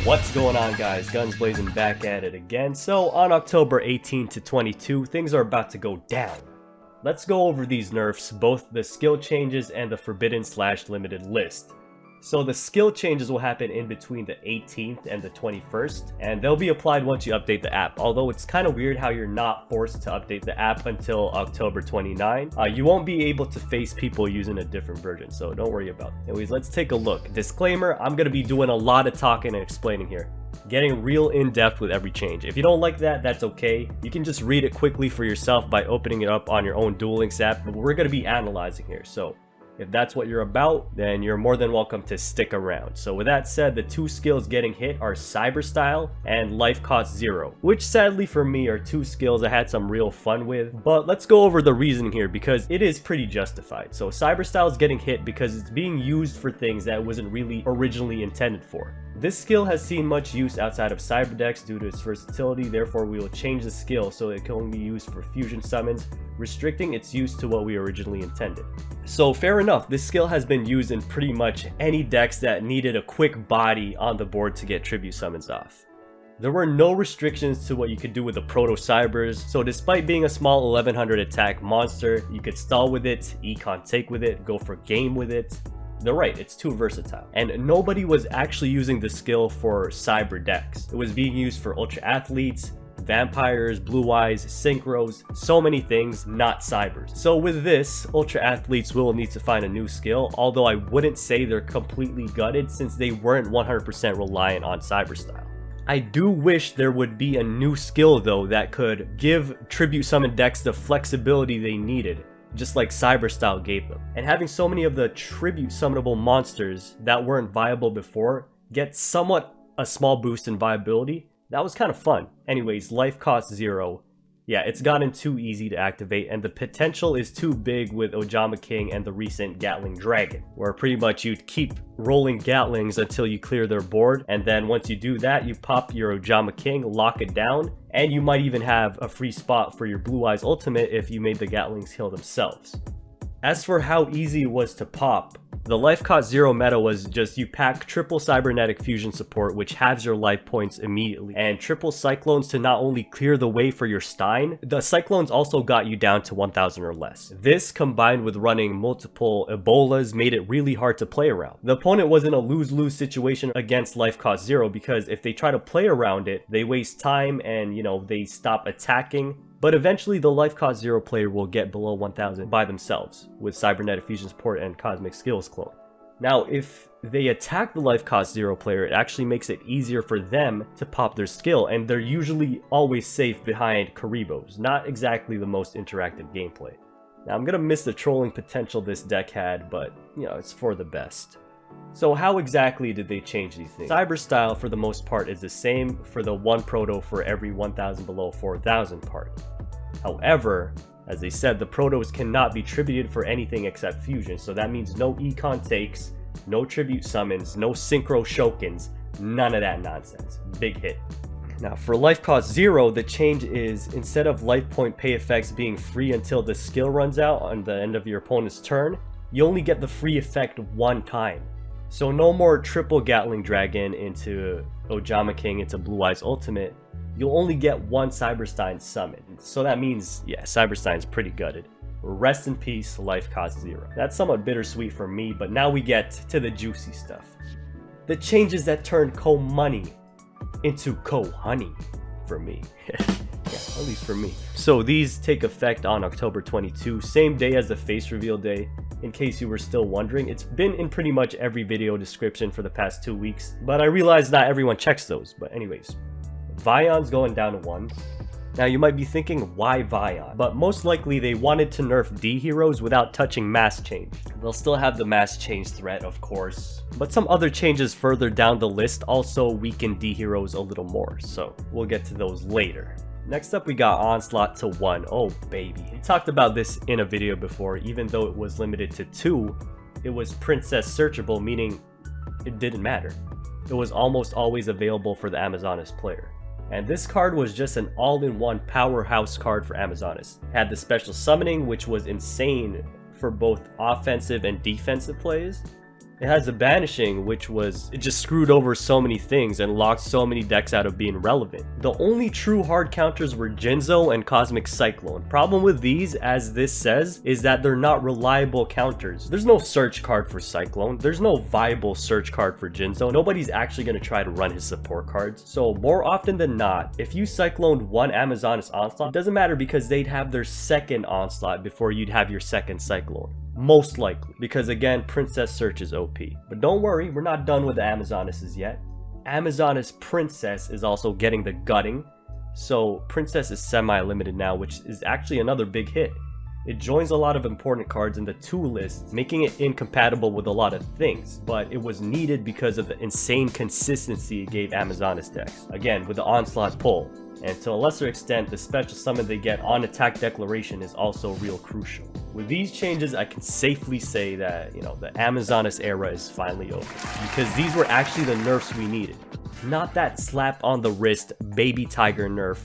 What's going on, guys? Gunsblazing back at it again. So on October 18 to 22, things are about to go down. Let's go over these nerfs, both the skill changes and the forbidden/limited list. So the skill changes will happen in between the 18th and the 21st, and they'll be applied once you update the app. Although it's kind of weird how you're not forced to update the app until October 29. You won't be able to face people using a different version, so don't worry about it. Anyways, let's take a look. Disclaimer, I'm going to be doing a lot of talking and explaining here. Getting real in-depth with every change. If you don't like that, that's okay. You can just read it quickly for yourself by opening it up on your own Duel Links app, but we're going to be analyzing here, so if that's what you're about, then you're more than welcome to stick around. So with that said, the two skills getting hit are Cyber Style and Life Cost Zero, which sadly for me are two skills I had some real fun with. But let's go over the reasoning here because it is pretty justified. So Cyber Style is getting hit because it's being used for things that it wasn't really originally intended for. This skill has seen much use outside of Cyberdex due to its versatility, therefore we will change the skill so it can only be used for fusion summons, restricting its use to what we originally intended. So fair enough, this skill has been used in pretty much any decks that needed a quick body on the board to get tribute summons off. There were no restrictions to what you could do with the Proto Cybers, so despite being a small 1100 attack monster, you could stall with it, econ take with it, go for game with it. They're right, it's too versatile. And nobody was actually using the skill for cyber decks. It was being used for ultra athletes, vampires, blue eyes, synchros, so many things, not cybers. So with this, ultra athletes will need to find a new skill, although I wouldn't say they're completely gutted since they weren't 100% reliant on cyber style. I do wish there would be a new skill though that could give tribute summon decks the flexibility they needed, just like Cyber Style gave them. And having so many of the tribute summonable monsters that weren't viable before get somewhat a small boost in viability, that was kind of fun. Anyways, Life Cost Zero. Yeah, it's gotten too easy to activate and the potential is too big with Ojama King and the recent Gatling Dragon, where pretty much you'd keep rolling Gatlings until you clear their board, and then once you do that, you pop your Ojama King, lock it down, and you might even have a free spot for your Blue Eyes ultimate if you made the Gatlings heal themselves. As for how easy it was to pop, the Life Cost Zero meta was just you pack triple Cybernetic Fusion support, which halves your life points immediately, and triple Cyclones to not only clear the way for your Stein, the Cyclones also got you down to 1000 or less. This combined with running multiple Ebolas made it really hard to play around. The opponent was in a lose-lose situation against Life Cost Zero because if they try to play around it, they waste time and they stop attacking. But eventually the Life Cost Zero player will get below 1000 by themselves with Cybernetic Fusion support and Cosmic Skills clone. Now if they attack the Life Cost Zero player, it actually makes it easier for them to pop their skill, and they're usually always safe behind Karibos. Not exactly the most interactive gameplay. Now I'm gonna miss the trolling potential this deck had, but it's for the best. So how exactly did they change these things? Cyber Style for the most part is the same for the one proto for every 1000 below 4000 part. However, as they said, the protos cannot be tributed for anything except fusion, so that means no econ takes, no tribute summons, no synchro shokens, none of that nonsense. Big hit. Now for Life Cost Zero, the change is instead of life point pay effects being free until the skill runs out on the end of your opponent's turn, you only get the free effect one time. So no more triple Gatling Dragon into Ojama King into Blue Eyes Ultimate. You'll only get one Cyberstein summon. So that means, yeah, Cyberstein's pretty gutted. Rest in peace, Life Cost Zero. That's somewhat bittersweet for me, but now we get to the juicy stuff. The changes that turned Co-Money into Co-Honey for me. Yeah, at least for me. So these take effect on October 22, same day as the face reveal day. In case you were still wondering, it's been in pretty much every video description for the past 2 weeks, but I realize not everyone checks those. But anyways, Vion's going down to 1. Now you might be thinking, why Vion? But most likely they wanted to nerf D heroes without touching mass change. They'll still have the mass change threat, of course, but some other changes further down the list also weaken D heroes a little more, so we'll get to those later. Next up we got Onslaught to 1. Oh baby. We talked about this in a video before. Even though it was limited to 2, it was princess searchable, meaning it didn't matter. It was almost always available for the Amazonas player. And this card was just an all-in-one powerhouse card for Amazonas. It had the special summoning, which was insane for both offensive and defensive plays. It has a banishing, it just screwed over so many things and locked so many decks out of being relevant. The only true hard counters were Jinzo and Cosmic Cyclone. Problem with these, as this says, is that they're not reliable counters. There's no search card for Cyclone, there's no viable search card for Jinzo. Nobody's actually going to try to run his support cards. So more often than not, if you Cycloned one Amazonas Onslaught, it doesn't matter because they'd have their second Onslaught before you'd have your second Cyclone. Most likely, because again, Princess Search is OP. But don't worry, we're not done with the Amazonases yet. Amazonas Princess is also getting the gutting, so Princess is semi-limited now, which is actually another big hit. It joins a lot of important cards in the 2 lists, making it incompatible with a lot of things, but it was needed because of the insane consistency it gave Amazonas decks. Again, with the Onslaught pull, and to a lesser extent, the special summon they get on attack declaration is also real crucial. With these changes, I can safely say that, the Amazonas era is finally over, because these were actually the nerfs we needed, not that slap on the wrist baby tiger nerf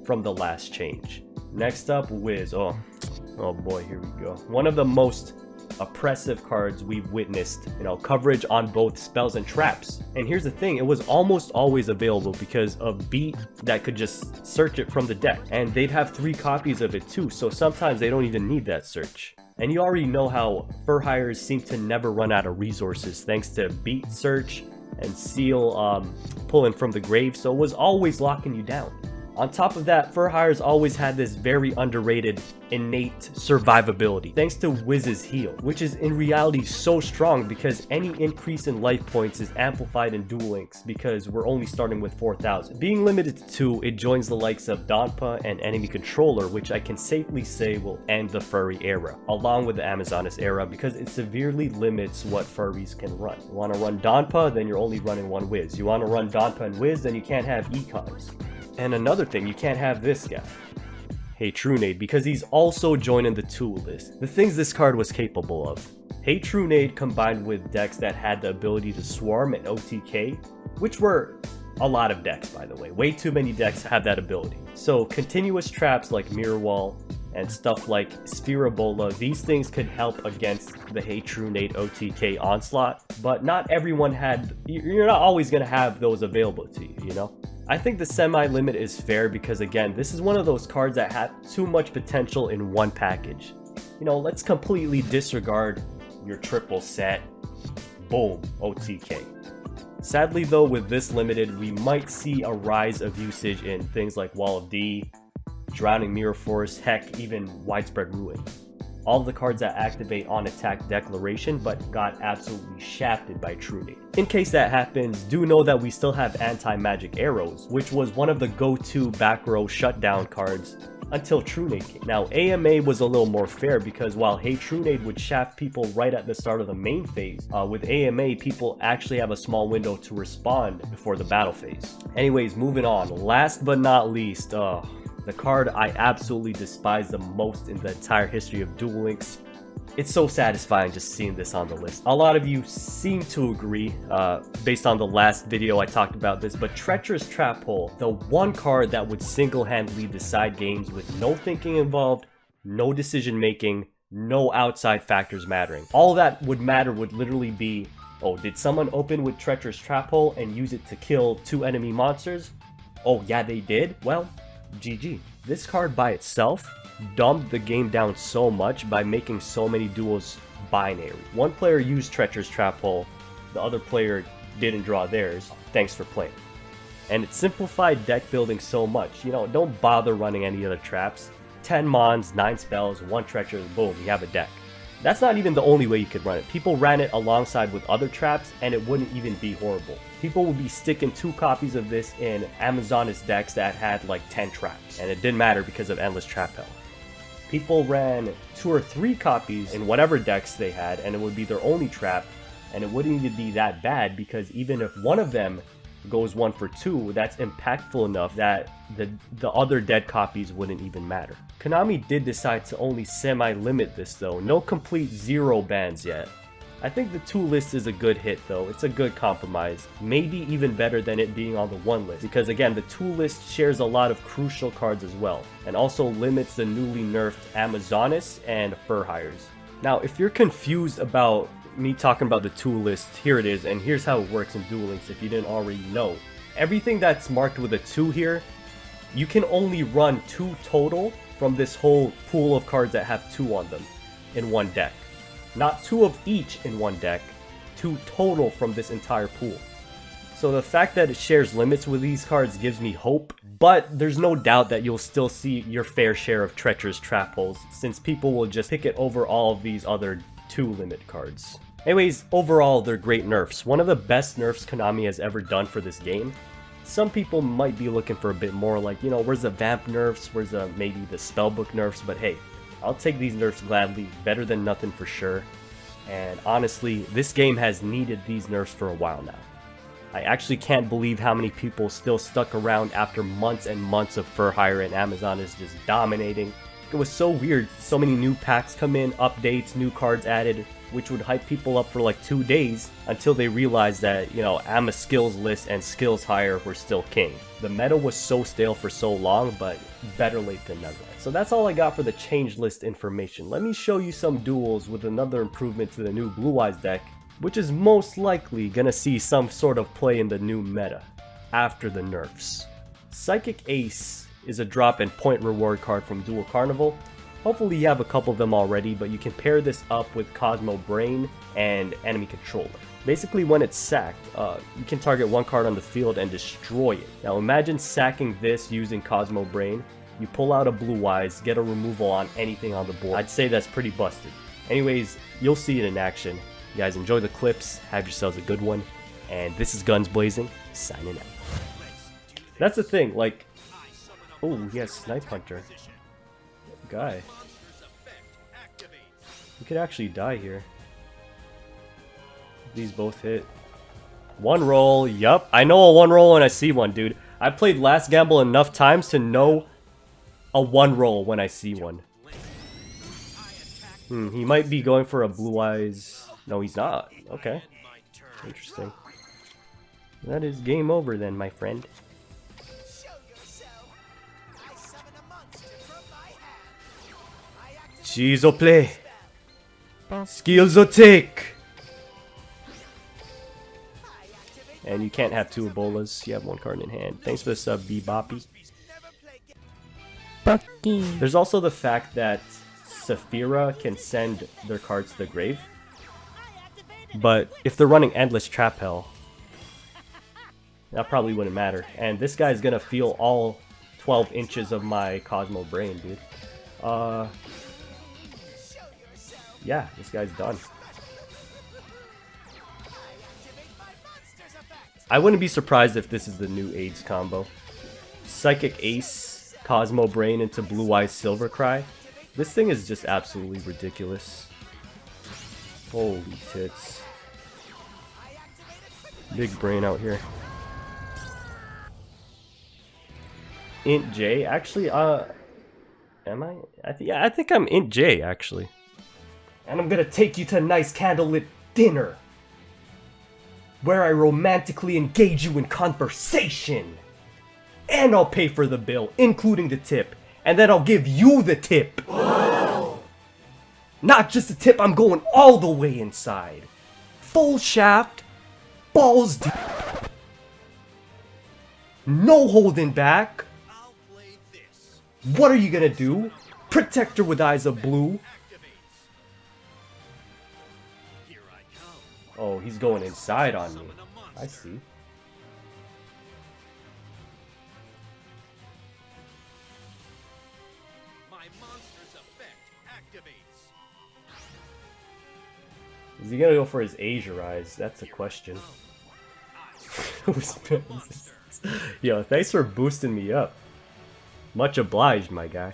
from the last change. Next up, Wiz. Oh boy, here we go. One of the most oppressive cards we've witnessed, coverage on both spells and traps. And here's the thing, it was almost always available because of Beat that could just search it from the deck, and they'd have 3 copies of it too, so sometimes they don't even need that search. And you already know how fur hires seem to never run out of resources thanks to Beat search and Seal pulling from the grave, so it was always locking you down. On top of that, fur hires always had this very underrated innate survivability thanks to Wiz's heal, which is in reality so strong because any increase in life points is amplified in Duel Links because we're only starting with 4,000. Being limited to 2, it joins the likes of Donpa and Enemy Controller, which I can safely say will end the furry era, along with the Amazonas era, because it severely limits what furries can run. You want to run Donpa, then you're only running one Wiz. You want to run Donpa and Wiz, then you can't have econs. And another thing, you can't have this guy, Treacherous, because he's also joining the 2 list. The things this card was capable of. Treacherous combined with decks that had the ability to swarm and OTK, which were a lot of decks, by the way. Way too many decks have that ability. So continuous traps like Mirror Wall and stuff like Spherobola, these things could help against the Treacherous OTK onslaught, but not everyone you're not always going to have those available to you, I think the semi-limit is fair because again, this is one of those cards that have too much potential in one package. Let's completely disregard your triple set, boom, OTK. Sadly though, with this limited, we might see a rise of usage in things like Wall of D, Drowning Mirror Force, heck, even Widespread Ruin. All the cards that activate on attack declaration but got absolutely shafted by Treacherous. In case that happens, do know that we still have anti-magic arrows, which was one of the go-to back row shutdown cards until Treacherous came. Now AMA was a little more fair because while Treacherous would shaft people right at the start of the main phase, with AMA people actually have a small window to respond before the battle phase. Anyways, moving on. Last but not least, the card I absolutely despise the most in the entire history of Duel Links. It's so satisfying just seeing this on the list. A lot of you seem to agree, based on the last video I talked about this, but Treacherous Trap Hole, the one card that would single-handedly decide games with no thinking involved, no decision making, no outside factors mattering. All that would matter would literally be, oh, did someone open with Treacherous Trap Hole and use it to kill 2 enemy monsters? Oh yeah, they did? Well, GG. This card by itself dumbed the game down so much by making so many duels binary. One player used Treacherous Trap Hole, the other player didn't draw theirs. Thanks for playing. And it simplified deck building so much. Don't bother running any other traps. 10 mons, 9 spells, 1 Treacherous, boom, you have a deck. That's not even the only way you could run it. People ran it alongside with other traps and it wouldn't even be horrible. People would be sticking 2 copies of this in Amazonas decks that had like 10 traps, and it didn't matter because of Endless Trap Hell. People ran 2 or 3 copies in whatever decks they had and it would be their only trap, and it wouldn't even be that bad because even if one of them goes 1 for 2, that's impactful enough that the other dead copies wouldn't even matter. Konami did decide to only semi-limit this though, no complete 0 bans yet. I think the 2 list is a good hit though, it's a good compromise, maybe even better than it being on the 1 list, because again the 2 list shares a lot of crucial cards as well, and also limits the newly nerfed Amazonas and Fur Hires. Now if you're confused about me talking about the tool list, here it is, and here's how it works in Duel Links if you didn't already know. Everything that's marked with a 2 here, you can only run 2 total from this whole pool of cards that have 2 on them in one deck. Not 2 of each in one deck, 2 total from this entire pool. So the fact that it shares limits with these cards gives me hope, but there's no doubt that you'll still see your fair share of Treacherous trap holes, since people will just pick it over all of these other 2 limit cards. Anyways, overall, they're great nerfs. One of the best nerfs Konami has ever done for this game. Some people might be looking for a bit more, like, you know, where's the vamp nerfs, where's maybe the spellbook nerfs, but hey, I'll take these nerfs gladly, better than nothing for sure. And honestly, this game has needed these nerfs for a while now. I actually can't believe how many people still stuck around after months and months of Fur Hire and Amazon is just dominating. It was so weird, so many new packs come in, updates, new cards added, which would hype people up for like 2 days until they realized that, you know, Amma skills list and skills hire were still king. The meta was so stale for so long, but better late than never. So that's all I got for the change list information. Let me show you some duels with another improvement to the new Blue Eyes deck, which is most likely gonna see some sort of play in the new meta after the nerfs. Psychic Ace is a drop and point reward card from Duel Carnival. Hopefully you have a couple of them already, but you can pair this up with Cosmo Brain and Enemy Controller. Basically, when it's sacked, you can target one card on the field and destroy it. Now imagine sacking this using Cosmo Brain. You pull out a Blue Eyes, get a removal on anything on the board. I'd say that's pretty busted. Anyways, you'll see it in action. You guys enjoy the clips, have yourselves a good one, and this is Gunsblazing, signing out. That's the thing, like, oh, he has Snipe Hunter. Guy. You could actually die here. These both hit. One roll, yup. I know a one roll when I see one, dude. I played Last Gamble enough times to know a one roll when I see one. He might be going for a Blue Eyes. No, he's not. Okay. Interesting. That is game over then, my friend. Cheese play. Skills take. And you can't have 2 Ebolas. You have 1 card in hand. Thanks for the sub, B-Boppy. There's also the fact that Saphira can send their cards to the grave. But if they're running Endless Trap Hell, that probably wouldn't matter. And this guy's gonna feel all 12 inches of my Cosmo Brain, dude. Yeah, this guy's done. I wouldn't be surprised if this is the new AIDS combo. Psychic Ace, Cosmo Brain into Blue Eyes Silver Cry. This thing is just absolutely ridiculous. Holy tits. Big brain out here. Int J? Actually, am I? Yeah, I think I'm Int J, actually. And I'm gonna take you to a nice candlelit dinner, where I romantically engage you in conversation. And I'll pay for the bill, including the tip. And then I'll give you the tip. Not just the tip, I'm going all the way inside. Full shaft, balls deep. No holding back. What are you gonna do? Protect her with eyes of blue. Oh, he's going inside on me. I see. Is he gonna go for his Asia Eyes? That's a question. Yo, thanks for boosting me up. Much obliged, my guy.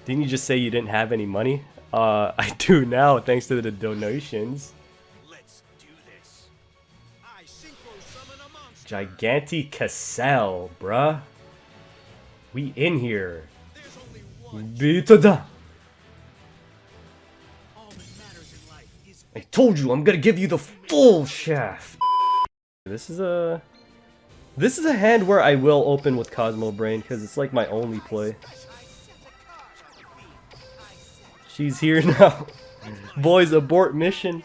Didn't you just say you didn't have any money? I do now, thanks to the donations. Let's do this. Gigantic Cassell, bruh. We in here. Bitada. I told you I'm gonna give you the full shaft. This is a hand where I will open with Cosmo Brain because it's like my only play. She's here now. Boys, abort mission.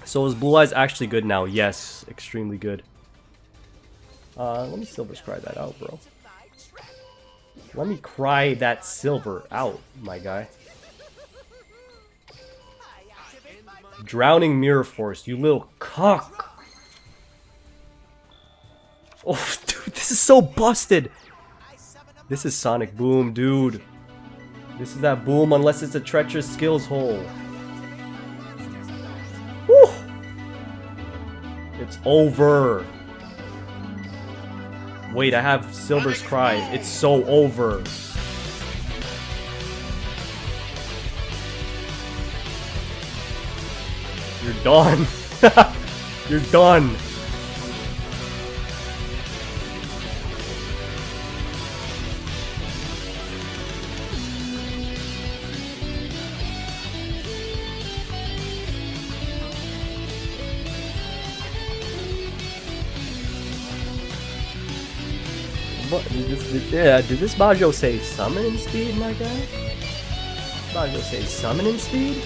So is Blue Eyes actually good now? Yes, extremely good. Let me silver scry that out, bro. Let me cry that silver out, my guy. Drowning Mirror Force, you little cock. Oh, dude, this is so busted. This is Sonic Boom, dude. This is that boom unless it's a treacherous skills hole. Woo! It's over. Wait, I have Silver's Cry. It's so over. You're done. You're done. What, did this Bajo say summoning speed, my guy? Bajo say summoning speed?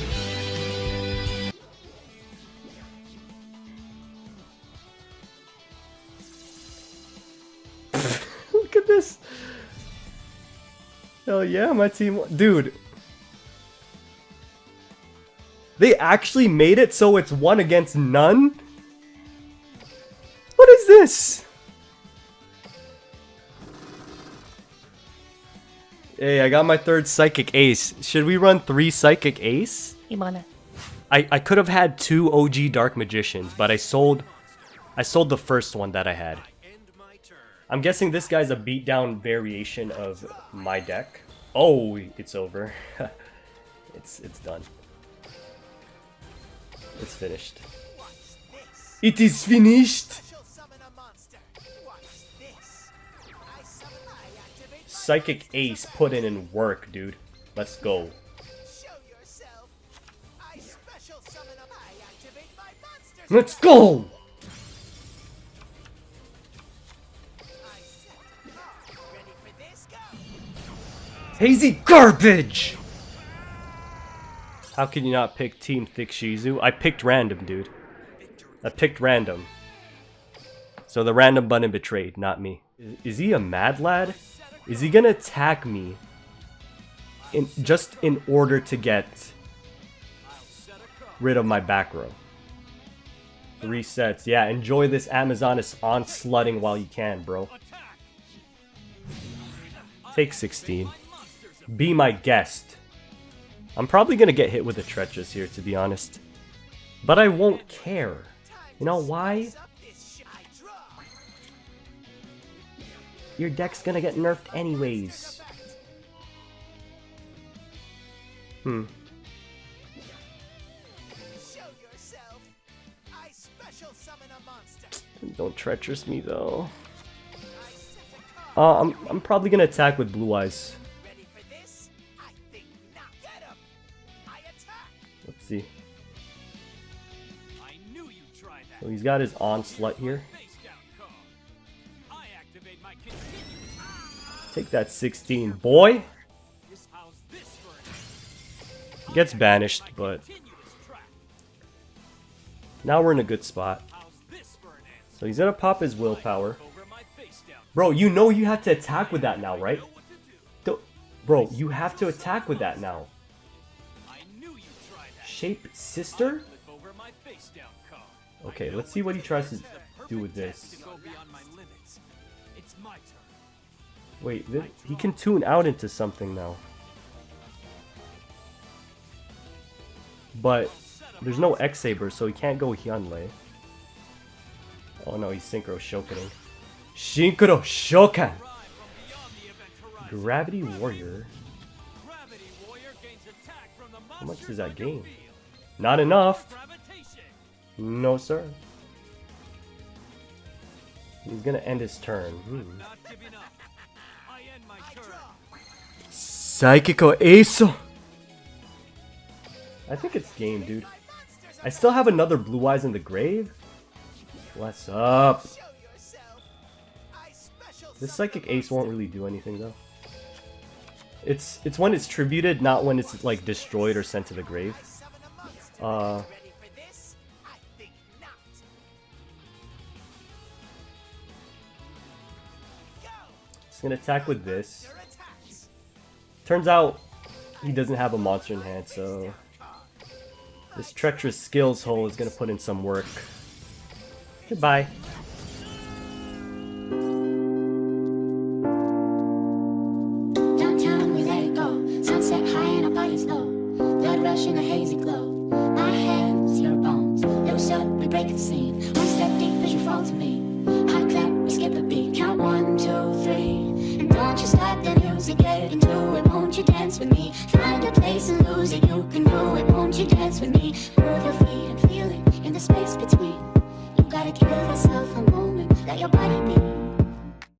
Look at this. Hell yeah, my team. Dude. They actually made it so it's 1 against none? What is this? Hey, I got my 3rd Psychic Ace. Should we run 3 Psychic Ace? I could have had 2 OG Dark Magicians, but I sold the first one that I had. I'm guessing this guy's a beatdown variation of my deck. Oh, it's over. It's done. It's finished. It is finished! Psychic Ace put in work, dude. Let's go. Let's go! Hazy garbage! How can you not pick Team Thick Shizu? I picked random, dude. I picked random. So the random button betrayed, not me. Is he a mad lad? Is he gonna attack me just in order to get rid of my back row? 3 sets. Yeah, enjoy this Amazoness onslaughting while you can, bro. Take 16. Be my guest. I'm probably gonna get hit with a Treacherous here, to be honest. But I won't care. You know why? Your deck's gonna get nerfed anyways. Don't treacherous me though. I'm probably gonna attack with Blue Eyes. Let's see. So he's got his onslaught here. Take that 16, boy! He gets banished, but now we're in a good spot. So he's gonna pop his willpower. Bro, you know you have to attack with that now, right? Bro, you have to attack with that now. Shape Sister? Okay, let's see what he tries to do with this. Wait, he can tune out into something now. But there's no X-Saber, so he can't go Hyunlei. Oh no, he's Synchro Shokaning. Synchro Shokan! Gravity Warrior. How much does that gain? Not enough! No, sir. He's gonna end his turn. Psychico Ace! I think it's game, dude. I still have another Blue Eyes in the grave? What's up? This Psychic Ace won't really do anything, though. It's when it's tributed, not when it's like destroyed or sent to the grave. Just gonna attack with this. Turns out he doesn't have a monster in hand, so this Treacherous skills hole is gonna put in some work. Goodbye. Downtown we let it go. Sunset high and our bodies low. Blood rush in a hazy glow. My hands, your bones. Loose up, we break the scene. One step deep as you fall to me.